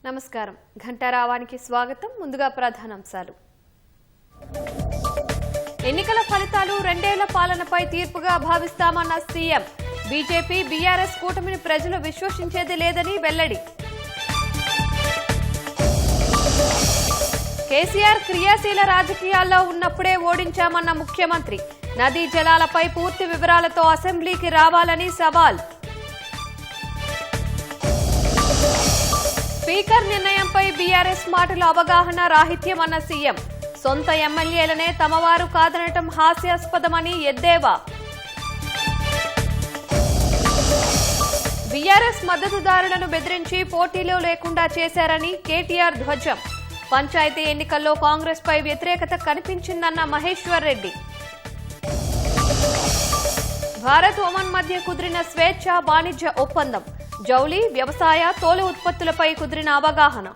నమస్కారం ఘంటారావానికి స్వాగతం ముందుగా ప్రధానాంశాలు ఎన్నికల ఫలితాలు రెండేళ్ల పాలనపై తీర్పుగా భావిస్తామన్న సీఎం బీజేపీ బీఆర్ఎస్ కూటమిని ప్రజలు విశ్వసించేది లేదని వెల్లడి కేసీఆర్ క్రియాశీల రాజకీయాల్లో ఉన్నప్పుడే ఓడించామన్న ముఖ్యమంత్రి నదీ జలాలపై పూర్తి వివరాలతో అసెంబ్లీకి రావాలని సవాల్ స్పీకర్ నిర్ణయంపై బీఆర్ఎస్ మాటలు అవగాహన రాహిత్యమన్న సీఎం సొంత ఎమ్మెల్యేలనే తమవారు కాదనటం హాస్యాస్పదమని ఎద్దేవా బీఆర్ఎస్ మద్దతుదారులను బెదిరించి పోటీలో లేకుండా చేశారని కేటీఆర్ ధ్వజం పంచాయతీ ఎన్నికల్లో కాంగ్రెస్ పై వ్యతిరేకత కనిపించిందన్న మహేశ్వర్ రెడ్డి భారత్ ఒమన్ మధ్య కుదిరిన స్వేచ్ఛ వాణిజ్య ఒప్పందం జౌళి వ్యవసాయ తోలు ఉత్పత్తులపై కుదిరిన అవగాహన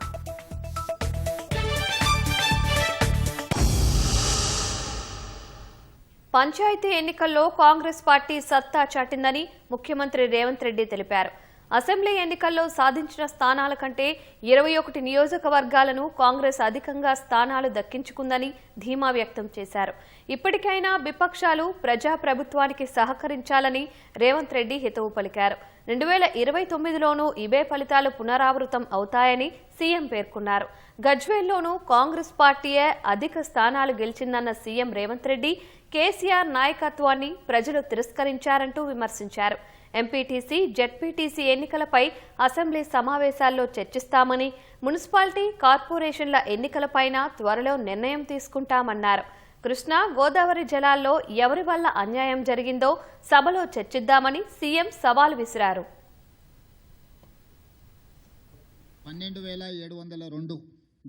పంచాయతీ ఎన్నికల్లో కాంగ్రెస్ పార్టీ సత్తా చాటిందని ముఖ్యమంత్రి రేవంత్ రెడ్డి తెలిపారు అసెంబ్లీ ఎన్నికల్లో సాధించిన స్థానాల కంటే 21 నియోజకవర్గాలను కాంగ్రెస్ అధికంగా స్థానాలు దక్కించుకుందని ధీమా వ్యక్తం చేశారు ఇప్పటికైనా విపక్షాలు ప్రజాప్రభుత్వానికి సహకరించాలని రేవంత్ రెడ్డి హితవు పలికారు 2029లోనూ ఇవే ఫలితాలు పునరావృతం అవుతాయని సీఎం పేర్కొన్నారు గజ్వేల్లోనూ కాంగ్రెస్ పార్టీయే అధిక స్థానాలు గెలిచిందన్న సీఎం రేవంత్ రెడ్డి కేసీఆర్ నాయకత్వాన్ని ప్రజలు తిరస్కరించారంటూ విమర్శించారు ఎంపీటీసీ జెడ్పీటీసీ ఎన్నికలపై అసెంబ్లీ సమావేశాల్లో చర్చిస్తామని మున్సిపాలిటీ కార్పొరేషన్ల ఎన్నికలపైన త్వరలో నిర్ణయం తీసుకుంటామన్నారు కృష్ణా గోదావరి జలాల్లో ఎవరి వల్ల అన్యాయం జరిగిందో సభలో చర్చిద్దామని సీఎం సవాల్ విసిరారు 12,702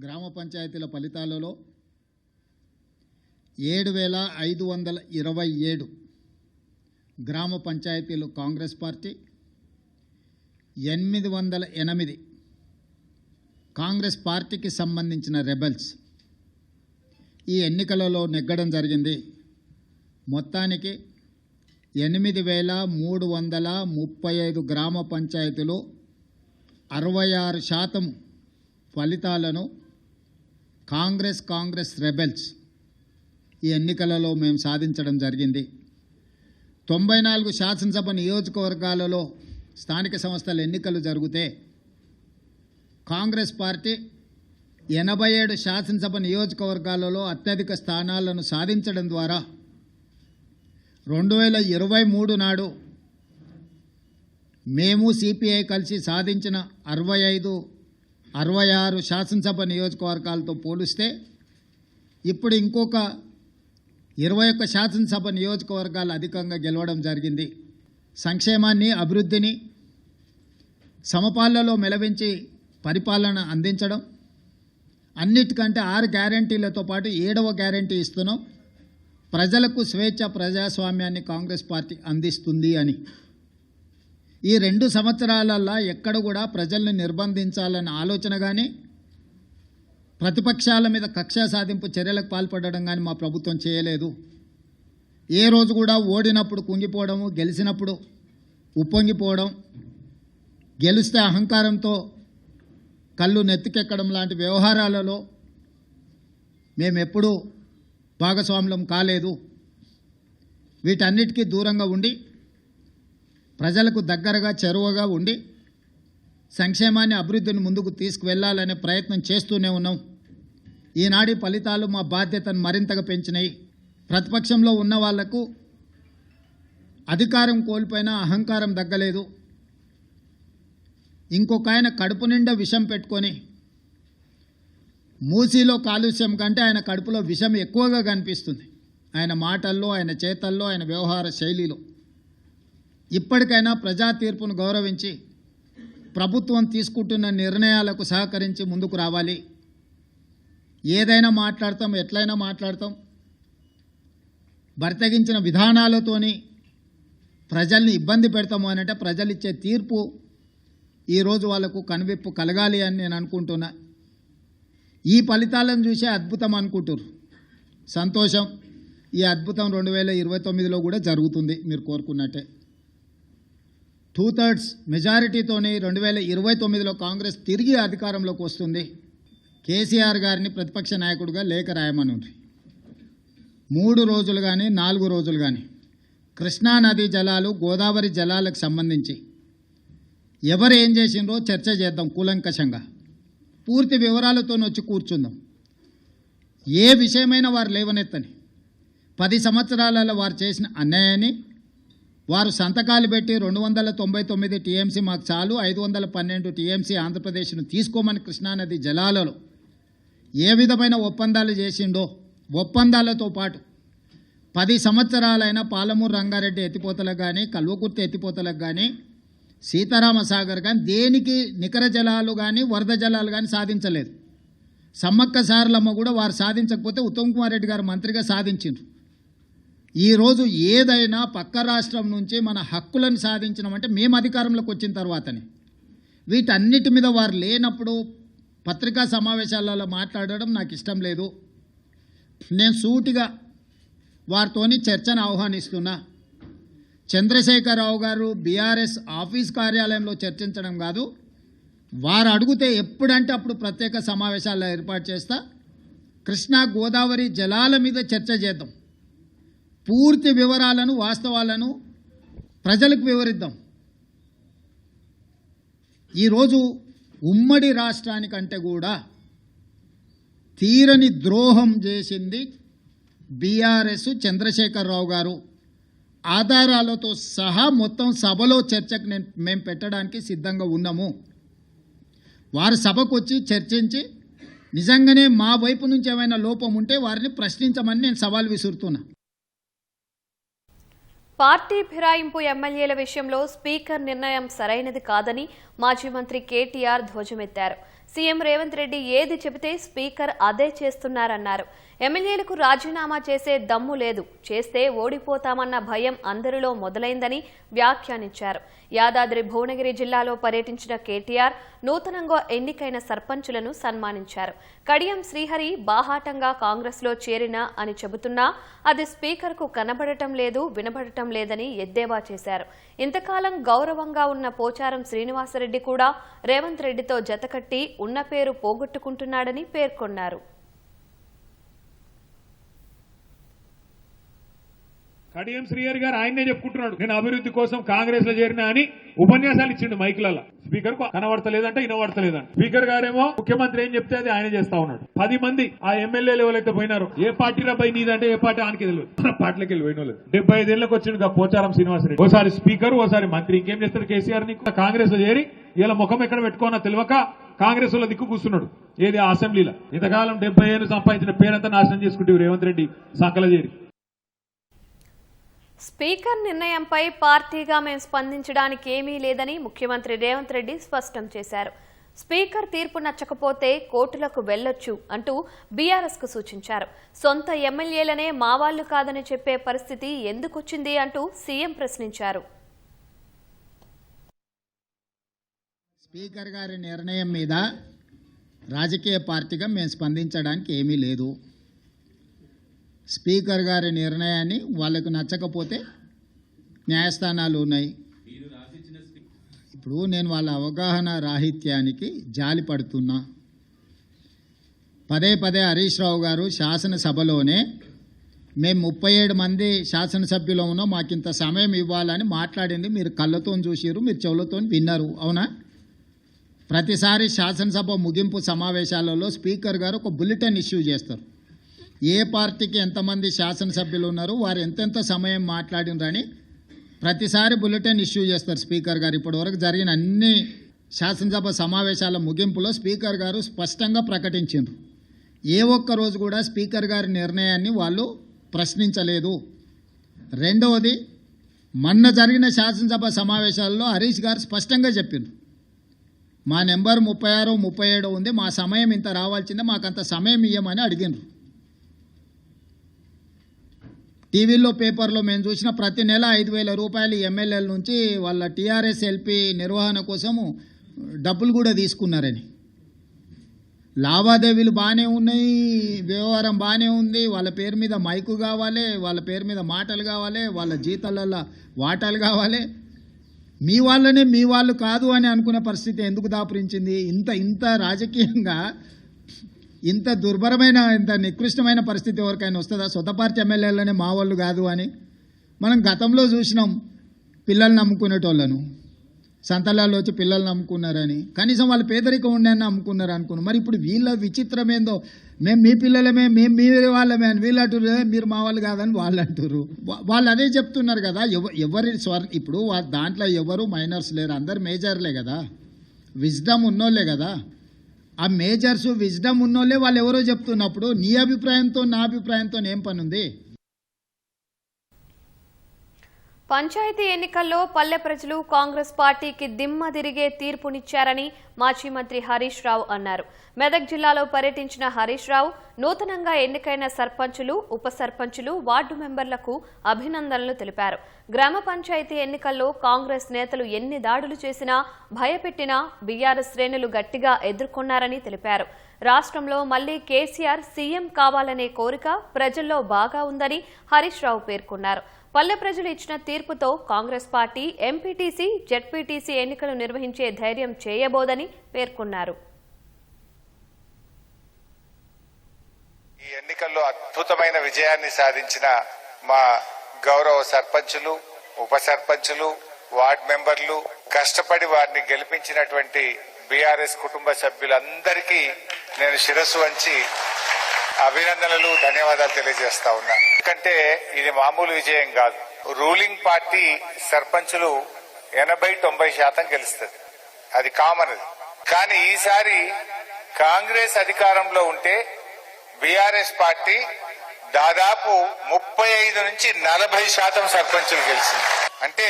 గ్రామ పంచాయతీల ఫలితాలలో 7,527 గ్రామ పంచాయతీలు కాంగ్రెస్ పార్టీ 808 కాంగ్రెస్ పార్టీకి సంబంధించిన రెబెల్స్ ఈ ఎన్నికలలో నెగ్గడం జరిగింది మొత్తానికి 8,335 గ్రామ పంచాయతీలు 66% ఫలితాలను కాంగ్రెస్ రెబెల్స్ ఈ ఎన్నికలలో మేము సాధించడం జరిగింది 94 శాసనసభ నియోజకవర్గాలలో స్థానిక సంస్థల ఎన్నికలు జరిగితే కాంగ్రెస్ పార్టీ 87 శాసనసభ నియోజకవర్గాలలో అత్యధిక స్థానాలను సాధించడం ద్వారా 2023 నాడు మేము సిపిఐ కలిసి సాధించిన 65-66 శాసనసభ నియోజకవర్గాలతో పోలిస్తే ఇప్పుడు ఇంకొక 21 శాసనసభ నియోజకవర్గాలు అధికంగా గెలవడం జరిగింది సంక్షేమాన్ని అభివృద్ధిని సమపాలలో మెలవించి పరిపాలన అందించడం అన్నిటికంటే 6 గ్యారంటీలతో పాటు 7వ గ్యారంటీ ఇస్తున్నాం ప్రజలకు స్వేచ్ఛ ప్రజాస్వామ్యాన్ని కాంగ్రెస్ పార్టీ అందిస్తుంది అని ఈ 2 సంవత్సరాలలో ఎక్కడ కూడా ప్రజల్ని నిర్బంధించాలన్న ఆలోచన కానీ ప్రతిపక్షాల మీద కక్ష సాధింపు చర్యలకు పాల్పడడం కానీ మా ప్రభుత్వం చేయలేదు ఏ రోజు కూడా ఓడినప్పుడు కుంగిపోవడము గెలిచినప్పుడు ఉప్పొంగిపోవడం గెలిస్తే అహంకారంతో కళ్ళు నెత్తికెక్కడం లాంటి వ్యవహారాలలో మేమెప్పుడూ భాగస్వామ్యం కాలేదు వీటన్నిటికీ దూరంగా ఉండి ప్రజలకు దగ్గరగా చెరువగా ఉండి సంక్షేమాన్ని అభివృద్ధిని ముందుకు తీసుకువెళ్లాలనే ప్రయత్నం చేస్తూనే ఉన్నాం ఈనాటి ఫలితాలు మా బాధ్యతను మరింతగా పెంచినాయి ప్రతిపక్షంలో ఉన్న వాళ్లకు అధికారం కోల్పోయినా అహంకారం దగ్గలేదు ఇంకొక ఆయన కడుపు నిండా విషం పెట్టుకొని మూసీలో కాలుష్యం కంటే ఆయన కడుపులో విషం ఎక్కువగా కనిపిస్తుంది ఆయన మాటల్లో ఆయన చేతల్లో ఆయన వ్యవహార శైలిలో ఇప్పటికైనా ప్రజా తీర్పును గౌరవించి ప్రభుత్వం తీసుకుంటున్న నిర్ణయాలకు సహకరించి ముందుకు రావాలి ఏదైనా మాట్లాడతాం ఎట్లయినా మాట్లాడతాం బర్తగించిన విధానాలతోని ప్రజల్ని ఇబ్బంది పెడతాము అనంటే ప్రజలు ఇచ్చే తీర్పు ఈరోజు వాళ్లకు కనువిప్పు కలగాలి అని నేను అనుకుంటున్నా ఈ ఫలితాలను చూసే అద్భుతం అనుకుంటారు సంతోషం ఈ అద్భుతం 2029లో కూడా జరుగుతుంది మీరు కోరుకున్నట్టే 2/3 మెజారిటీతోని 2029లో కాంగ్రెస్ తిరిగి అధికారంలోకి వస్తుంది. కేసీఆర్ గారిని ప్రతిపక్ష నాయకుడిగా లేఖ రాయమనుంది. 3 రోజులు కానీ 4 రోజులు కానీ కృష్ణా నదీ జలాలు గోదావరి జలాలకు సంబంధించి ఎవరు ఏం చేసిండ్రో చర్చ చేద్దాం కూలంకషంగా. పూర్తి వివరాలతో వచ్చి కూర్చుందాం. ఏ విషయమైనా వారు లేవనెత్తని 10 సంవత్సరాలలో వారు చేసిన అన్యాయాన్ని, వారు సంతకాలు పెట్టి 299 టీఎంసీ మాకు చాలు, 512 టీఎంసీ ఆంధ్రప్రదేశ్ను తీసుకోమని కృష్ణానది జలాలలో ఏ విధమైన ఒప్పందాలు చేసిండో, ఒప్పందాలతో పాటు 10 సంవత్సరాలైన పాలమూరు రంగారెడ్డి ఎత్తిపోతలకు కానీ, కల్వకుర్తి ఎత్తిపోతలకు కానీ, సీతారామ సాగర్ కానీ దేనికి నికర జలాలు కానీ వరద జలాలు కానీ సాధించలేదు. సమ్మక్క సారలమ్మ కూడా వారు సాధించకపోతే ఉత్తమ్ కుమార్ రెడ్డి గారు మంత్రిగా సాధించిండ్రు. ఈరోజు ఏదైనా పక్క రాష్ట్రం నుంచి మన హక్కులను సాధించడం మేము అధికారంలోకి వచ్చిన తర్వాతనే. వీటన్నిటి మీద వారు లేనప్పుడు పత్రికా సమావేశాలలో మాట్లాడడం నాకు ఇష్టం లేదు. నేను సూటిగా వారితోని చర్చను ఆహ్వానిస్తున్నా. చంద్రశేఖరరావు గారు బీఆర్ఎస్ ఆఫీస్ కార్యాలయంలో చర్చించడం కాదు, వారు అడిగితే ఎప్పుడంటే అప్పుడు ప్రత్యేక సమావేశాలు ఏర్పాటు చేస్తా. కృష్ణా గోదావరి జలాల మీద చర్చ చేద్దాం. పూర్తి వివరాలను వాస్తవాలను ప్రజలకు వివరిద్దాం. ఈరోజు ఉమ్మడి రాష్ట్రానికంటే కూడా తీరని ద్రోహం చేసింది బీఆర్ఎస్, చంద్రశేఖరరావు గారు. ఆధారాలతో సహా మొత్తం సభలో చర్చకు మేము పెట్టడానికి సిద్ధంగా ఉన్నాము. వారు సభకు వచ్చి చర్చించి నిజంగానే మా వైపు నుంచి ఏమైనా లోపం ఉంటే వారిని ప్రశ్నించమని నేను సవాల్ విసురుతున్నా. పార్టీ ఫిరాయింపు ఎమ్మెల్యేల విషయంలో స్పీకర్ నిర్ణయం సరైనది కాదని మాజీ మంత్రి కేటీఆర్ ధ్వజమెత్తారు. సీఎం రేవంత్ రెడ్డి ఏది చెబితే స్పీకర్ అదే చేస్తున్నారన్నారు. ఎమ్మెల్యేలకు రాజీనామా చేసే దమ్ము లేదు, చేస్తే ఓడిపోతామన్న భయం అందరిలో మొదలైందని వ్యాఖ్యానించారు. యాదాద్రి భువనగిరి జిల్లాలో పర్యటించిన కేటీఆర్ నూతనంగా ఎన్నికైన సర్పంచులను సన్మానించారు. కడియం శ్రీహరి బాహాటంగా కాంగ్రెస్లో చేరినా అని చెబుతున్నా అది స్పీకర్కు కనబడటం లేదు, వినబడటం లేదని ఎద్దేవా చేశారు. ఇంతకాలం గౌరవంగా ఉన్న పోచారం శ్రీనివాసరెడ్డి కూడా రేవంత్ రెడ్డితో జతకట్టి ఉన్న పేరు పోగొట్టుకుంటున్నాడని పేర్కొన్నారు. కడియం శ్రీహరి గారు ఆయన్నే చెప్పుకుంటున్నాడు, నేను అభివృద్ధి కోసం కాంగ్రెస్ లో చేరినా అని ఉపన్యాసాలు ఇచ్చిండు మైకులలో. స్పీకర్ కు కనబడతలేదంటే వినబడతలేదంట. స్పీకర్ గారేమో ముఖ్యమంత్రి ఏం చెప్తే అది ఆయన చేస్తా ఉన్నాడు. 10 మంది ఆ ఎమ్మెల్యేలు ఎవరైతే పోయినారో ఏ పార్టీ రాబాయి నీదంటే ఏ పార్టీ ఆనికి తెలియదు, పార్టీలకు వెళ్ళి పోయిన 75 ఏళ్లకు వచ్చిండు పోచారం శ్రీనివాసరెడ్డి. ఓసారి స్పీకర్, ఓసారి మంత్రి. ఇంకేం చేస్తారు కేసీఆర్ ని? కాంగ్రెస్ లో చేరి ఇలా ముఖం ఎక్కడ పెట్టుకోనా తెలియక కాంగ్రెస్ లో దిక్కు కూర్చున్నాడు. ఏది ఆ అసెంబ్లీలో ఇంతకాలం 70 ఏళ్ళు సంపాదించిన పేరంతా నాశనం చేసుకుంటే రేవంత్ రెడ్డి సంకల చేరి. స్పీకర్ నిర్ణయంపై పార్టీగా మేము స్పందించడానికి ఏమీ లేదని ముఖ్యమంత్రి రేవంత్ రెడ్డి స్పష్టం చేశారు. స్పీకర్ తీర్పు నచ్చకపోతే కోర్టులకు వెళ్లొచ్చు అంటూ బీఆర్ఎస్కు సూచించారు. సొంత ఎమ్మెల్యేలనే మావాళ్లు కాదని చెప్పే పరిస్థితి ఎందుకొచ్చింది అంటూ సీఎం ప్రశ్నించారు. స్పీకర్ గారి నిర్ణయం మీద రాజకీయ పార్టీగా మేము స్పందించడానికి ఏమీ లేదు. స్పీకర్ గారి నిర్ణయాన్ని వాళ్ళకు నచ్చకపోతే న్యాయస్థానాలు ఉన్నాయి. ఇప్పుడు నేను వాళ్ళ అవగాహన రాహిత్యానికి జాలి పడుతున్నా. పదే హరీష్ రావు గారు శాసనసభలోనే మేము 37 మంది శాసనసభ్యులు ఉన్నాం, మాకింత సమయం ఇవ్వాలని మాట్లాడింది మీరు కళ్ళతో చూసిరు, మీరు చెవులతో విన్నారు, అవునా? ప్రతిసారి శాసనసభ ముగింపు సమావేశాలలో స్పీకర్ గారు ఒక బులెటిన్ ఇష్యూ చేస్తారు. ఏ పార్టీకి ఎంతమంది శాసనసభ్యులు ఉన్నారు, వారు ఎంతెంత సమయం మాట్లాడినరని ప్రతిసారి బులెటిన్ ఇష్యూ చేస్తారు స్పీకర్ గారు. ఇప్పటివరకు జరిగిన అన్ని శాసనసభ సమావేశాల ముగింపులో స్పీకర్ గారు స్పష్టంగా ప్రకటించారు. ఏ ఒక్క రోజు కూడా స్పీకర్ గారి నిర్ణయాన్ని వాళ్ళు ప్రశ్నించలేదు. రెండవది, మొన్న జరిగిన శాసనసభ సమావేశాల్లో హరీష్ గారు స్పష్టంగా చెప్పారు, మా నెంబర్ 36, 37 ఉంది, మా సమయం ఇంత రావాల్సిందే, మాకంత సమయం ఇవ్వమని అడిగినారు. టీవీలో పేపర్లో మేము చూసిన ప్రతి నెల 5,000 రూపాయలు ఎమ్మెల్యేల నుంచి వాళ్ళ టీఆర్ఎస్ ఎల్పీ నిర్వహణ కోసము డబ్బులు కూడా తీసుకున్నారని. లావాదేవీలు బాగానే ఉన్నాయి, వ్యవహారం బాగానే ఉంది, వాళ్ళ పేరు మీద మైకు కావాలి, వాళ్ళ పేరు మీద మాటలు కావాలి, వాళ్ళ జీతాలలో వాటాలు కావాలి. మీ వాళ్ళనే మీ వాళ్ళు కాదు అని అనుకునే పరిస్థితి ఎందుకు దాపురించింది? ఇంత రాజకీయంగా ఇంత దుర్భరమైన ఇంత నికృష్టమైన పరిస్థితి ఎవరికైనా వస్తుందా? సొంత పార్టీ ఎమ్మెల్యేలనే మా వాళ్ళు కాదు అని. మనం గతంలో చూసినాం పిల్లల్ని నమ్ముకునేటోళ్ళను, సంతలాల్లో వచ్చి పిల్లల్ని నమ్ముకున్నారని, కనీసం వాళ్ళు పేదరికం ఉండని నమ్ముకున్నారు అనుకున్నాం. మరి ఇప్పుడు వీళ్ళ విచిత్రం ఏందో, మేము మీ పిల్లలమే, మేము మీ వాళ్ళమే అని వీళ్ళు అంటారు, మీరు మా వాళ్ళు కాదని వాళ్ళు అంటారు. వాళ్ళు అదే చెప్తున్నారు కదా. ఎవరి ఇప్పుడు దాంట్లో ఎవరు మైనర్స్ లేరు, అందరు మేజర్లే కదా, విజ్డమ్ ఉన్నోళ్ళే కదా. ఆ మేజర్స్ విజ్డమ్ ఉన్నోళ్ళే వాళ్ళు ఎవరో చెప్తున్నప్పుడు నీ అభిప్రాయంతో నా అభిప్రాయంతో ఏం పని ఉంది? పంచాయతీ ఎన్నికల్లో పల్లె ప్రజలు కాంగ్రెస్ పార్టీకి దిమ్మ తిరిగే తీర్పునిచ్చారని మాజీ మంత్రి హరీష్ రావు అన్నారు. మెదక్ జిల్లాలో పర్యటించిన హరీష్ రావు నూతనంగా ఎన్నికైన సర్పంచులు, ఉప సర్పంచులు, వార్డు మెంబర్లకు అభినందనలు తెలిపారు. గ్రామ పంచాయతీ ఎన్నికల్లో కాంగ్రెస్ నేతలు ఎన్ని దాడులు చేసినా భయపెట్టినా బీఆర్ఎస్ శ్రేణులు గట్టిగా ఎదుర్కొన్నారని తెలిపారు. రాష్ట్రంలో మళ్లీ కేసీఆర్ సీఎం కావాలనే కోరిక ప్రజల్లో బాగా ఉందని హరీష్ రావు పేర్కొన్నారు. పల్లె ప్రజలు ఇచ్చిన తీర్పుతో కాంగ్రెస్ పార్టీ ఎంపీటీసీ, జెడ్పీటీసీ ఎన్నికలు నిర్వహించే ధైర్యం చేయబోదని పేర్కొన్నారు. ఈ ఎన్నికల్లో అద్భుతమైన విజయాన్ని సాధించిన మా గౌరవ సర్పంచులు, ఉప సర్పంచులు, వార్డు మెంబర్లు, కష్టపడి వారిని గెలిపించినటువంటి బీఆర్ఎస్ కుటుంబ సభ్యులందరికీ నేను శిరస్సు వంచి అభినందనలు, ధన్యవాదాలు తెలియజేస్తా ఉన్నా. ఎందుకంటే ఇది మామూలు విజయం కాదు. రూలింగ్ పార్టీ సర్పంచులు 80-90% గెలుస్తుంది, అది కామన్. కానీ ఈసారి కాంగ్రెస్ అధికారంలో ఉంటే బీఆర్ఎస్ పార్టీ దాదాపు 35-40% సర్పంచులు గెలిచింది. అంటే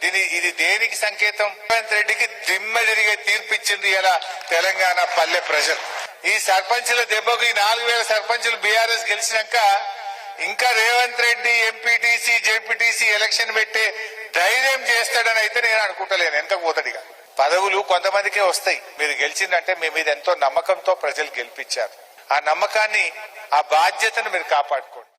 ఇది దేనికి సంకేతం? రేవంత్ రెడ్డికి దిమ్మ జరిగే తీర్పిచ్చింది ఇలా తెలంగాణ పల్లె ప్రజలు. ఈ సర్పంచుల దెబ్బకు 4000 సర్పంచులు బీఆర్ఎస్ గెలిచినాక ఇంకా Revanth Reddy MPTC, ZPTC election పెట్టే ధైర్యం చేస్తాడని అయితే నేను అనుకుంటలేను. ఎంత పోతాడిగా పదవులు కొంతమందికే వస్తాయి. మీరు గెలిచిందంటే మీ మీద ఎంతో నమ్మకంతో ప్రజలు గెలిపించారు. ఆ నమ్మకాన్ని, ఆ బాధ్యతను మీరు కాపాడుకోండి.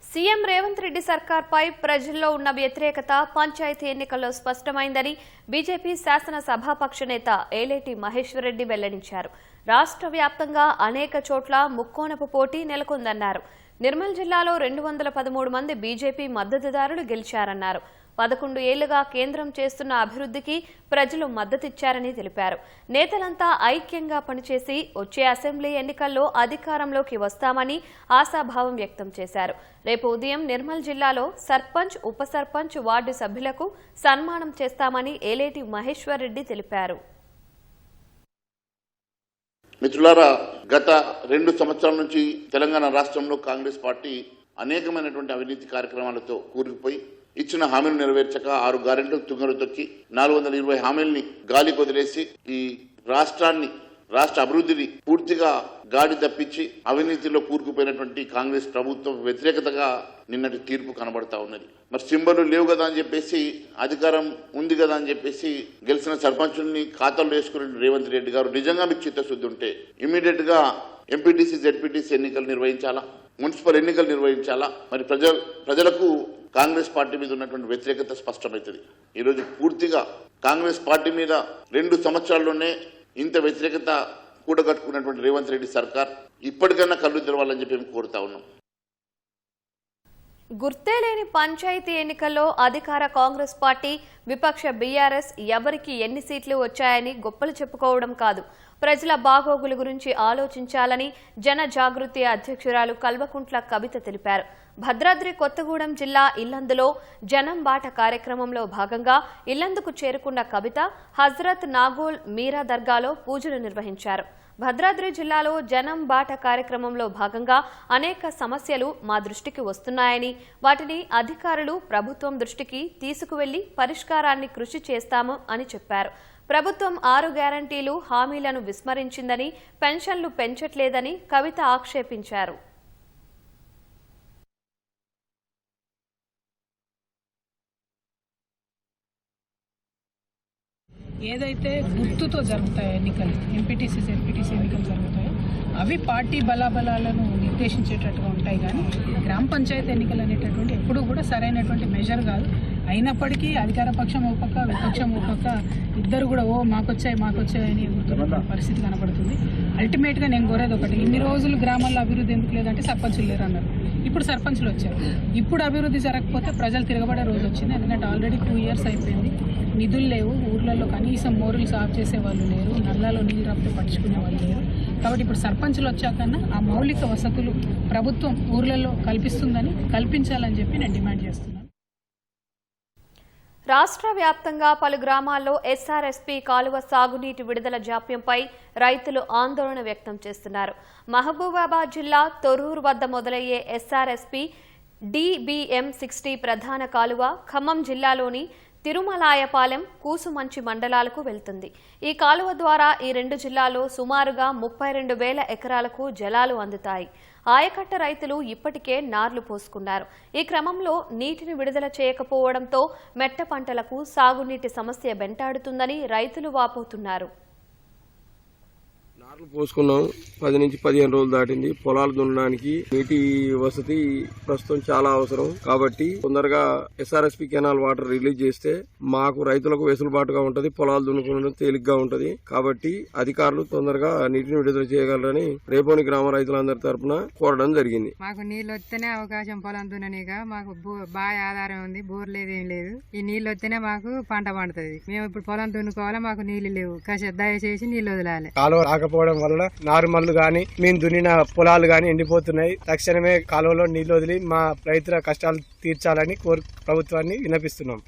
సీఎం రేవంత్ రెడ్డి సర్కార్పై ప్రజల్లో ఉన్న వ్యతిరేకత పంచాయతీ ఎన్నికల్లో స్పష్టమైందని బీజేపీ శాసనసభాపక్ష నేత ఏలేటి మహేశ్వర్ రెడ్డి వెల్లడించారు. రాష్ట్ర వ్యాప్తంగా అనేక చోట్ల ముక్కోనపు పోటీ నెలకొందన్నారు. నిర్మల్ జిల్లాలో 213 మంది బీజేపీ మద్దతుదారులు గెలిచారన్నారు. 11 ఏళ్లుగా కేంద్రం చేస్తున్న అభివృద్ధికి ప్రజలు మద్దతిచ్చారని తెలిపారు. నేతలంతా ఐక్యంగా పనిచేసి వచ్చే అసెంబ్లీ ఎన్నికల్లో అధికారంలోకి వస్తామని ఆశాభావం వ్యక్తం చేశారు. రేపు ఉదయం నిర్మల్ జిల్లాలో సర్పంచ్, ఉప సర్పంచ్, వార్డు సభ్యులకు సన్మానం చేస్తామని ఏలేటి మహేశ్వర్ రెడ్డి తెలిపారు. మిత్రులారా, గత 2 సంవత్సరాల నుంచి తెలంగాణ రాష్ట్రంలో కాంగ్రెస్ పార్టీ అనేకమైనటువంటి అవినీతి కార్యక్రమాలతో కూరుకుపోయి ఇచ్చిన హామీలు నెరవేర్చక 6 గ్యారెంటీలు తుంగలు తొక్కి 420 హామీల్ని గాలి కొదిలేసి ఈ రాష్ట్ర అభివృద్ధిని పూర్తిగా గాడి తప్పించి అవినీతిలో కూరుకుపోయినటువంటి కాంగ్రెస్ ప్రభుత్వం వ్యతిరేకతగా నిన్నటి తీర్పు కనబడతా ఉన్నది. మరి సింబలు లేవు కదా అని చెప్పేసి, అధికారం ఉంది కదా అని చెప్పేసి గెలిచిన సర్పంచుల్ని ఖాతాలో వేసుకున్న రేవంత్ రెడ్డి గారు నిజంగా మీకు చిత్తశుద్ధి ఉంటే ఇమీడియట్ గా ఎంపీటీసీ, జెడ్పీటీసీ ఎన్నికలు నిర్వహించాలా, మున్సిపల్ ఎన్నికలు నిర్వహించాలా. మరి ప్రజలకు కాంగ్రెస్ పార్టీ మీద ఉన్నటువంటి వ్యతిరేకత స్పష్టమవుతుంది. ఈరోజు పూర్తిగా కాంగ్రెస్ పార్టీ మీద 2 సంవత్సరాల్లోనే ఇంత వ్యతిరేకత కూడగట్టుకున్నటువంటి రేవంత్ రెడ్డి సర్కార్ ఇప్పటికైనా కళ్ళు తెరవాలని చెప్పి మేము కోరుతా ఉన్నాం. గుర్తేలేని పంచాయతీ ఎన్నికల్లో అధికార కాంగ్రెస్ పార్టీ, విపక్ష బీఆర్ఎస్ ఎవరికి ఎన్ని సీట్లు వచ్చాయని గొప్పలు చెప్పుకోవడం కాదు, ప్రజల బాగోగుల గురించి ఆలోచించాలని జన జాగృతి అధ్యక్షురాలు కల్వకుంట్ల కవిత తెలిపారు. భద్రాద్రి కొత్తగూడెం జిల్లా ఇల్లందులో జనం బాట కార్యక్రమంలో భాగంగా ఇల్లందుకు చేరుకున్న కవిత హజ్రత్ నాగోల్ మీరా దర్గాలో పూజలు నిర్వహించారు. భద్రాద్రి జిల్లాలో జనం బాట కార్యక్రమంలో భాగంగా అనేక సమస్యలు మా దృష్టికి వస్తున్నాయని, వాటిని అధికారులు ప్రభుత్వం దృష్టికి తీసుకువెళ్లి పరిష్కారాన్ని కృషి చేస్తాము అని చెప్పారు. ప్రభుత్వం 6 గ్యారంటీలు హామీలను విస్మరించిందని, పెన్షన్లు పెంచట్లేదని కవిత ఆక్షేపించారు. ఏదైతే గుర్తుతో జరుగుతాయో ఎన్నికలు, ఎంపీటీసీ, జెడ్పీటీసీ ఎన్నికలు జరుగుతాయో అవి పార్టీ బలాబలాలను నిర్దేశించేటట్టుగా ఉంటాయి. కానీ గ్రామ పంచాయతీ ఎన్నికలు అనేటటువంటి ఎప్పుడూ కూడా సరైనటువంటి మెజర్ కాదు. అయినప్పటికీ అధికార పక్షం ఒక పక్క, విపక్షం ఒక పక్క, ఇద్దరు కూడా మాకొచ్చాయి అని ఎగురుతున్న పరిస్థితి కనబడుతుంది. అల్టిమేట్గా నేను కోరేది ఒకటి, ఇన్ని రోజులు గ్రామాల్లో అభివృద్ధి ఎందుకు లేదంటే సర్పంచులు లేరు అన్నారు. ఇప్పుడు సర్పంచులు వచ్చారు. ఇప్పుడు అభివృద్ధి జరగకపోతే ప్రజలు తిరగబడే రోజు వచ్చింది. ఎందుకంటే ఆల్రెడీ 2 years అయిపోయింది. నిధులు లేవు, ఊర్లలో కనీసం మోరులు సాఫ్ చేసే వాళ్ళు లేరు, నల్లాలో నీళ్ళు రప్పితే పట్టించుకునే వాళ్ళు లేరు. కాబట్టి ఇప్పుడు సర్పంచులు వచ్చాకన్నా ఆ మౌలిక వసతులు ప్రభుత్వం ఊర్లలో కల్పించాలని చెప్పి నేను డిమాండ్ చేస్తున్నాను. రాష్ట్ర వ్యాప్తంగా పలు గ్రామాల్లో ఎస్ఆర్ఎస్పీ కాలువ సాగునీటి విడుదల జాప్యంపై రైతులు ఆందోళన వ్యక్తం చేస్తున్నారు. మహబూబాబాద్ జిల్లా తొర్రూరు వద్ద మొదలయ్యే ఎస్ఆర్ఎస్పీ DBM-60 ప్రధాన కాలువ ఖమ్మం జిల్లాలోని తిరుమలాయపాలెం, కూసుమంచి మండలాలకు వెళ్తుంది. ఈ కాలువ ద్వారా ఈ 2 జిల్లాల్లో సుమారుగా 32,000 ఎకరాలకు జలాలు అందుతాయి. ఆయకట్ట రైతులు ఇప్పటికే నార్లు పోసుకున్నారు. ఈ క్రమంలో నీటిని విడుదల చేయకపోవడంతో మెట్ట పంటలకు సాగునీటి సమస్య వెంటాడుతుందని రైతులు వాపోతున్నారు. నార్లు పోసుకున్నాం, 10 నుంచి 15 రోజులు దాటింది. పొలాలు దున్నడానికి నీటి వసతి ప్రస్తుతం చాలా అవసరం. కాబట్టి తొందరగా ఎస్ఆర్ఎస్పీ కెనాల్ వాటర్ రిలీజ్ చేస్తే మాకు రైతులకు వెసులుబాటుగా ఉంటది, పొలాలు దున్నుకోవడం తేలిగ్గా ఉంటది. కాబట్టి అధికారులు తొందరగా నీటిని విడుదల చేయగలరని రేపోని గ్రామ రైతులందరి తరఫున కోరడం జరిగింది. మాకు నీళ్ళు వస్తేనే అవకాశం పొలం దున్ననిగా, మాకు బాగా ఆధారం ఉంది, బోర్ లేదేం లేదు. ఈ నీళ్ళు వస్తేనే మాకు పంట పండుతుంది. మేము ఇప్పుడు పొలం దున్నుకోవాలి, మాకు నీళ్లు లేవు. కాసేపు దయచేసి నీళ్లు వదలాలి. కాలువ రాకపోవడం వల్ల నారుమల్లు గాని మేము దున్నిన పొలాలు గాని ఎండిపోతున్నాయి. తక్షణమే కాలువలో నీళ్లు వదిలి మా రైతుల కష్టాలు తీర్చాలని ప్రభుత్వాన్ని విన్నపిస్తున్నాం.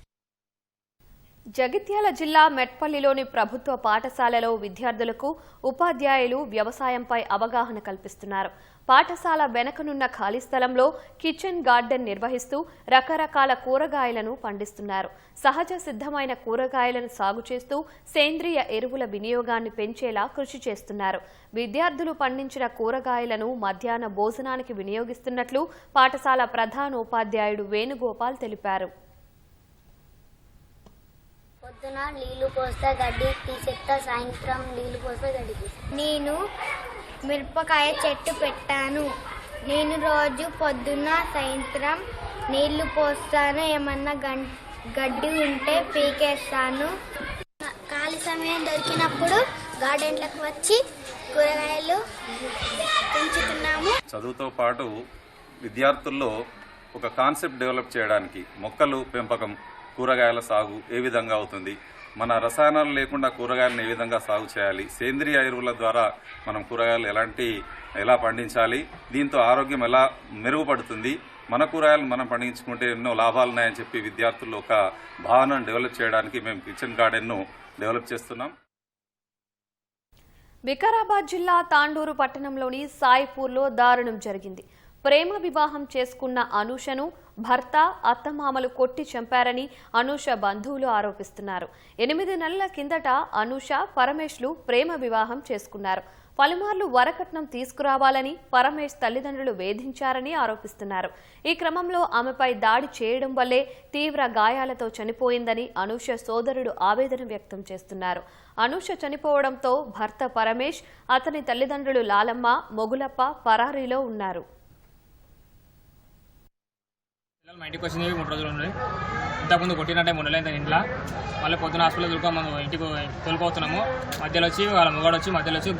జగిత్యాల జిల్లా మెట్పల్లిలోని ప్రభుత్వ పాఠశాలలో విద్యార్థులకు ఉపాధ్యాయులు వ్యవసాయంపై అవగాహన కల్పిస్తున్నారు. పాఠశాల వెనకనున్న ఖాళీ స్థలంలో కిచెన్ గార్డెన్ నిర్వహిస్తూ రకరకాల కూరగాయలను పండిస్తున్నారు. సహజ సిద్ధమైన కూరగాయలను సాగు చేస్తూ సేంద్రియ ఎరువుల వినియోగాన్ని పెంచేలా కృషి చేస్తున్నారు. విద్యార్థులు పండించిన కూరగాయలను మధ్యాహ్న భోజనానికి వినియోగిస్తున్నట్లు పాఠశాల ప్రధానోపాధ్యాయుడు వేణుగోపాల్ తెలిపారు. పొద్దున నీళ్లు పోస్తే గడ్డి తీసేస్తా, సాయంత్రం నీళ్లు పోస్తే గడ్డి తీస్తా. నేను మిరపకాయ చెట్టు పెట్టాను. నేను రోజు పొద్దున్న సాయంత్రం నీళ్లు పోస్తాను. ఏమన్నా గడ్డి ఉంటే పీకేస్తాను. ఖాళీ సమయం దొరికినప్పుడు గార్డెన్లకు వచ్చి కూరగాయలు పెంచుతున్నాము. చదువుతో పాటు విద్యార్థుల్లో ఒక కాన్సెప్ట్ డెవలప్ చేయడానికి మొక్కలు పెంపకం, కూరగాయల సాగు ఏ విధంగా అవుతుంది, మన రసాయనాలు లేకుండా కూరగాయలను ఏ విధంగా సాగు చేయాలి, సేంద్రియ ఎరువుల ద్వారా మనం కూరగాయలు ఎలా పండించాలి, దీంతో ఆరోగ్యం ఎలా మెరుగుపడుతుంది, మన కూరగాయలు మనం పండించుకుంటే ఎన్నో లాభాలు ఉన్నాయని చెప్పి విద్యార్థుల్లో ఒక భావనను డెవలప్ చేయడానికి మేము కిచెన్ గార్డెన్ను డెవలప్ చేస్తున్నాం. వికారాబాద్ జిల్లా తాండూరు పట్టణంలోని సాయిపూర్లో దారుణం జరిగింది. ప్రేమ వివాహం చేసుకున్న అనూషను భర్త, అత్తమామలు కొట్టి చంపారని అనూష బంధువులు ఆరోపిస్తున్నారు. 8 నెలల కిందట అనూష, పరమేష్లు ప్రేమ వివాహం చేసుకున్నారు. పలుమార్లు వరకట్నం తీసుకురావాలని పరమేష్ తల్లిదండ్రులు వేధించారని ఆరోపిస్తున్నారు. ఈ క్రమంలో ఆమెపై దాడి చేయడం వల్లే తీవ్ర గాయాలతో చనిపోయిందని అనూష సోదరుడు ఆవేదన వ్యక్తం చేస్తున్నారు. అనూష చనిపోవడంతో భర్త పరమేష్, అతని తల్లిదండ్రులు లాలమ్మ, మొగులప్ప పరారీలో ఉన్నారు. మా ఇంటికి వచ్చింది 3 రోజులు ఉన్నాయి. ఇంతకుముందు కొట్టినట్టే 3 నెలలు ఇంట్లో, మళ్ళీ పొద్దున హాస్పిటల్ మనం ఇంటికి తోలుకోతున్నాము. మధ్యలో వచ్చి వాళ్ళ మొగాడు వచ్చి మధ్యలో వచ్చి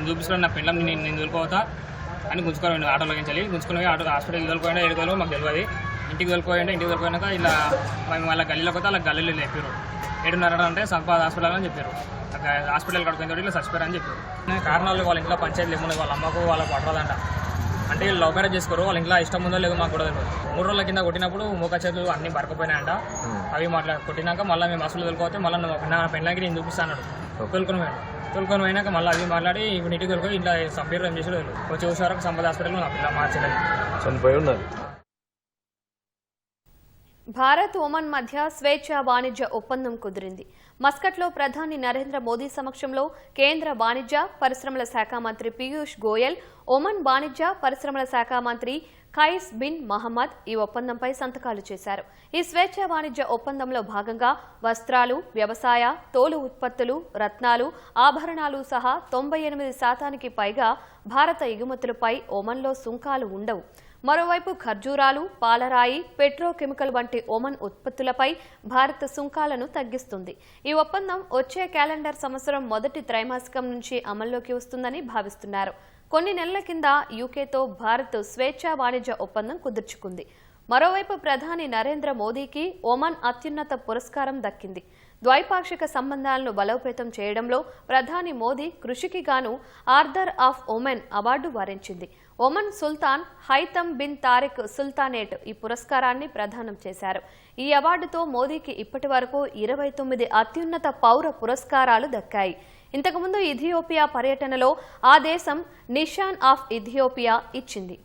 చూపిస్తున్నాడు, నా పిల్లలు నేను తోలుకోతా అని గుంజుకొని ఆటోలోకి గుంజుకొని హాస్పిటల్కి తోలుకోండి. 7 రోజులు మాకు తెలియదు. ఇంటికి తోలుకోయినాక ఇలా మేము వాళ్ళ గల్లీలోకి వస్తే వాళ్ళ గల్లీలో చెప్పారు. 7:30 అంటే సంపాద హాస్పిటల్ అని చెప్పారు. హాస్పిటల్ కడుకుని ఇట్లా చచ్చిపోయారని చెప్పారు. కారణాలు వాళ్ళ ఇంట్లో పంచాయతీ లేకుండా వాళ్ళ అమ్మకు వాళ్ళకు పట్టదంట. అంటే లవ్ మ్యారేజ్ చేసుకోరు, వాళ్ళ ఇంట్లో ఇష్టం ఉందో లేదో మాకు కూడా తెలియదు. 3 రోజుల కింద కొట్టినప్పుడు మోకా చేతులు అన్ని బరకపోయినాయంట. అవి కొట్టినాక మళ్ళీ మేము బస్సులు తోలుకోతే మళ్ళీ నా పెళ్ళకి నేను చూపిస్తాను. తోలుకొని పోయినాక మళ్ళీ అవి మాట్లాడి ఇప్పుడు ఇంటికి తోలుకొని ఇంట్లో సంపేరు ఏం చేసి వచ్చి వరకు సంపద హాస్పిటల్లో నా పిల్ల మార్చలేదు, చనిపోయి ఉన్నారు. భారత్, ఒమన్ మధ్య స్వేచ్ఛా వాణిజ్య ఒప్పందం కుదిరింది. మస్కట్లో ప్రధాని నరేంద్ర మోదీ సమక్షంలో కేంద్ర వాణిజ్య పరిశ్రమల శాఖ మంత్రి పీయూష్ గోయల్, ఒమన్ వాణిజ్య పరిశ్రమల శాఖ మంత్రి ఖైస్ బిన్ మహమ్మద్ ఈ ఒప్పందంపై సంతకాలు చేశారు. ఈ స్వేచ్ఛా వాణిజ్య ఒప్పందంలో భాగంగా వస్త్రాలు, వ్యవసాయ, తోలు ఉత్పత్తులు, రత్నాలు, ఆభరణాలు సహా 98% పైగా భారత ఎగుమతులపై ఒమన్లో సుంకాలు ఉండవు. మరోవైపు ఖర్జూరాలు, పాలరాయి, పెట్రోకెమికల్ వంటి ఒమన్ ఉత్పత్తులపై భారత్ సుంకాలను తగ్గిస్తుంది. ఈ ఒప్పందం వచ్చే క్యాలెండర్ సంవత్సరం మొదటి త్రైమాసికం నుంచి అమల్లోకి వస్తుందని భావిస్తున్నారు. కొన్ని నెలల కింద యూకేతో భారత్ స్వేచ్ఛా వాణిజ్య ఒప్పందం కుదుర్చుకుంది. మరోవైపు ప్రధాని నరేంద్ర మోదీకి ఒమన్ అత్యున్నత పురస్కారం దక్కింది. ద్వైపాక్షిక సంబంధాలను బలోపేతం చేయడంలో ప్రధాని మోదీ కృషికి గాను ఆర్డర్ ఆఫ్ ఒమన్ అవార్డు వరించింది. ఒమన్ సుల్తాన్ హైతమ్ బిన్ తారిక్ సుల్తానేట్ ఈ పురస్కారాన్ని ప్రదానం చేశారు. ఈ అవార్డుతో మోదీకి ఇప్పటి వరకు 29 అత్యున్నత పౌర పురస్కారాలు దక్కాయి. ఇంతకుముందు ఇథియోపియా పర్యటనలో ఆ దేశం నిషాన్ ఆఫ్ ఇథియోపియా ఇచ్చింది.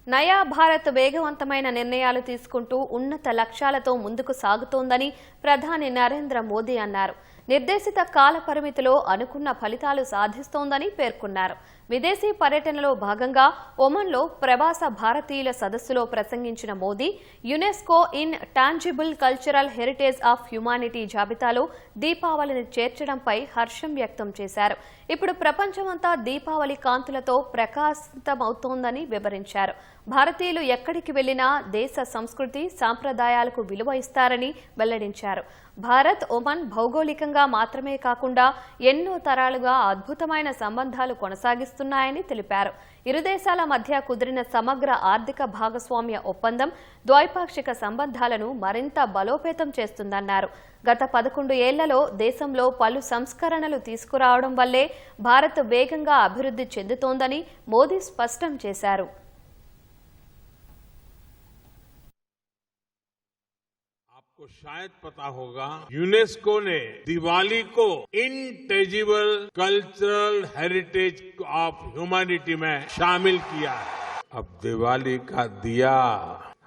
నయా భారత్ వేగవంతమైన నిర్ణయాలు తీసుకుంటూ ఉన్నత లక్ష్యాలతో ముందుకు సాగుతోందని ప్రధాని నరేంద్ర మోదీ అన్నారు. నిర్దేశిత కాల పరిమితిలో అనుకున్న ఫలితాలు సాధిస్తోందని పేర్కొన్నారు. విదేశీ పర్యటనలో భాగంగా ఒమన్లో ప్రవాస భారతీయుల సదస్సులో ప్రసంగించిన Modi UNESCO intangible cultural heritage of humanity జాబితాలో దీపావళిని చేర్చడంపై హర్షం వ్యక్తం చేశారు. ఇప్పుడు ప్రపంచమంతా దీపావళి కాంతులతో ప్రకాశితమవుతోందని వివరించారు. భారతీయులు ఎక్కడికి వెళ్లినా దేశ సంస్కృతి, సాంప్రదాయాలకు విలువ ఇస్తారని వెల్లడించారు. భారత్, ఒమన్ భౌగోళికంగా మాత్రమే కాకుండా ఎన్నో తరాలుగా అద్భుతమైన సంబంధాలు కొనసాగిస్తున్నాయని తెలిపారు. ఇరు దేశాల మధ్య కుదిరిన సమగ్ర ఆర్థిక భాగస్వామ్య ఒప్పందం ద్వైపాక్షిక సంబంధాలను మరింత బలోపేతం చేస్తుందన్నారు. గత 11 ఏళ్లలో దేశంలో పలు సంస్కరణలు తీసుకురావడం వల్లే భారత్ వేగంగా అభివృద్ధి చెందుతోందని మోదీ స్పష్టం చేశారు. आपको शायद पता होगा, यूनेस्को ने दिवाली को इनटेजिबल कल्चरल हेरिटेज ऑफ ह्यूमैनिटी में शामिल किया है. अब दिवाली का दिया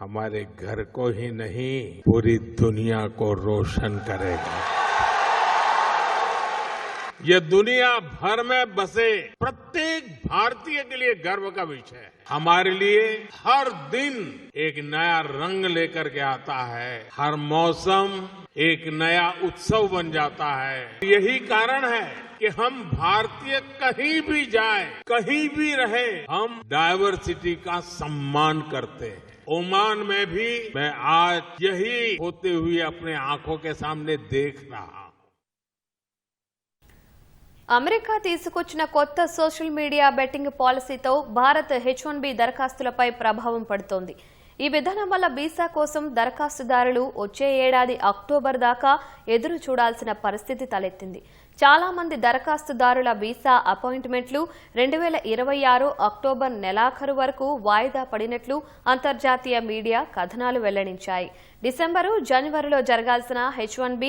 हमारे घर को ही नहीं, पूरी दुनिया को रोशन करेगा. ये दुनिया भर में बसे प्रत्येक भारतीय के लिए गर्व का विषय है. हमारे लिए हर दिन एक नया रंग लेकर के आता है. हर मौसम एक नया उत्सव बन जाता है. यही कारण है कि हम भारतीय कहीं भी जाए, कहीं भी रहे, हम डायवर्सिटी का सम्मान करते हैं. ओमान में भी मैं आज यही होते हुए अपने आंखों के सामने देख रहा हूं. అమెరికా తీసుకొచ్చిన కొత్త సోషల్ మీడియా బెట్టింగ్ పాలసీతో భారత్ H1B దరఖాస్తులపై ప్రభావం పడుతోంది. ఈ విధానం వల్ల వీసా కోసం దరఖాస్తుదారులు వచ్చే ఏడాది అక్టోబర్ దాకా ఎదురు చూడాల్సిన పరిస్థితి తలెత్తింది. చాలా మంది దరఖాస్తుదారుల వీసా అపాయింట్మెంట్లు 2026 అక్టోబర్ నెలాఖరు వరకు వాయిదా పడినట్లు అంతర్జాతీయ మీడియా కథనాలు వెల్లడించాయి. డిసెంబరు, జనవరిలో జరగాల్సిన H1B,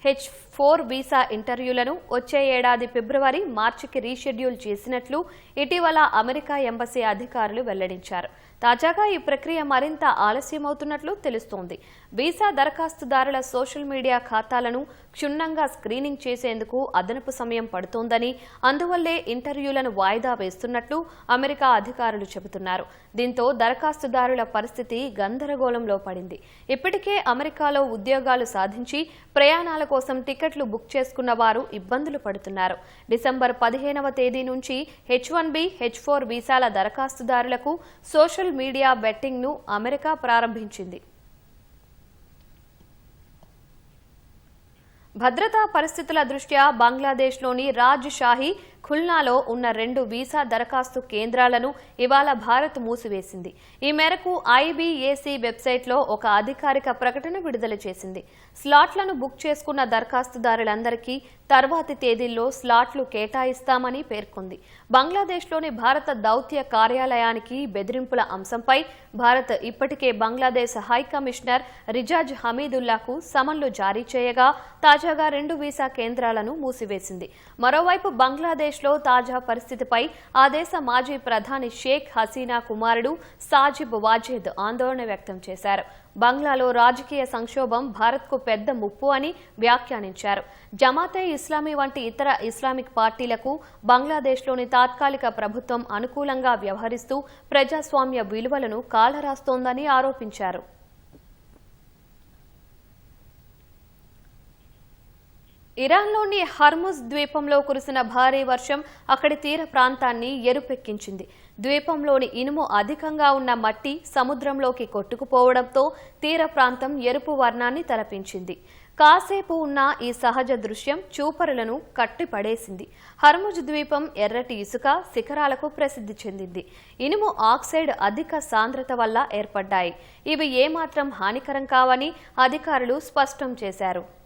H4 వీసా ఇంటర్వ్యూలను వచ్చే ఏడాది ఫిబ్రవరి, మార్చికి రీషెడ్యూల్ చేసినట్లు ఇటీవల అమెరికా ఎంబసీ అధికారులు వెల్లడించారు. తాజాగా ఈ ప్రక్రియ మరింత ఆలస్యమవుతున్నట్లు తెలుస్తోంది. వీసా దరఖాస్తుదారుల సోషల్ మీడియా ఖాతాలను క్షుణ్ణంగా స్క్రీనింగ్ చేసేందుకు అదనపు సమయం పడుతోందని, అందువల్లే ఇంటర్వ్యూలను వాయిదా వేస్తున్నట్లు అమెరికా అధికారులు చెబుతున్నారు. దీంతో దరఖాస్తుదారుల పరిస్థితి గందరగోళంలో పడింది. ఇప్పటికే అమెరికాలో ఉద్యోగాలు సాధించి ప్రయాణాల కోసం టికెట్లు బుక్ చేసుకున్న వారు ఇబ్బందులు పడుతున్నారు. డిసెంబర్ 15వ తేదీ నుంచి H1B, H4 వీసాల దరఖాస్తుదారులకు సోషల్ మీడియా బెట్టింగ్ ను అమెరికా ప్రారంభించింది. భద్రతా పరిస్థితుల దృష్ట్యా బంగ్లాదేశ్లోని రాజ్షాహి ఖుల్నాలో ఉన్న 2 వీసా దరఖాస్తు కేంద్రాలను ఇవాళ భారత్ మూసివేసింది. ఈ మేరకు IBAC వెబ్సైట్లో ఒక అధికారిక ప్రకటన విడుదల చేసింది. స్లాట్లను బుక్ చేసుకున్న దరఖాస్తుదారులందరికీ తర్వాతి తేదీల్లో స్లాట్లు కేటాయిస్తామని పేర్కొంది. బంగ్లాదేశ్లోని భారత దౌత్య కార్యాలయానికి బెదిరింపుల అంశంపై భారత్ ఇప్పటికే బంగ్లాదేశ్ హై కమిషనర్ రిజాజ్ హమీదుల్లాకు సమన్లు జారీ చేయగా తాజాగా 2 వీసా కేంద్రాలను మూసివేసింది. మరోవైపు బంగ్లాదేశ్లో తాజా పరిస్థితిపై ఆ దేశ మాజీ ప్రధాని షేక్ హసీనా కుమారుడు సాజిబ్ వాజేద్ ఆందోళన వ్యక్తం చేశారు. బంగ్లాలో రాజకీయ సంక్షోభం భారత్కు పెద్ద ముప్పు అని వ్యాఖ్యానించారు. జమాతే ఇస్లామీ వంటి ఇతర ఇస్లామిక్ పార్టీలకు బంగ్లాదేశ్లోని తాత్కాలిక ప్రభుత్వం అనుకూలంగా వ్యవహరిస్తూ ప్రజాస్వామ్య విలువలను కాలరాస్తోందని ఆరోపించారు. ఇరాన్లోని హర్ముజ్ ద్వీపంలో కురిసిన భారీ వర్షం అక్కడి తీర ప్రాంతాన్ని ఎరుపెక్కించింది. ద్వీపంలోని ఇనుము అధికంగా ఉన్న మట్టి సముద్రంలోకి కొట్టుకుపోవడంతో తీర ప్రాంతం ఎరుపు వర్ణాన్ని తలపించింది. కాసేపు ఉన్న ఈ సహజ దృశ్యం చూపరులను కట్టిపడేసింది. హర్ముజ్ ద్వీపం ఎర్రటి ఇసుక శిఖరాలకు ప్రసిద్ధి చెందింది. ఇనుము ఆక్సైడ్ అధిక సాంద్రత వల్ల ఏర్పడ్డాయి. ఇవి ఏమాత్రం హానికరం కావని అధికారులు స్పష్టం చేశారు.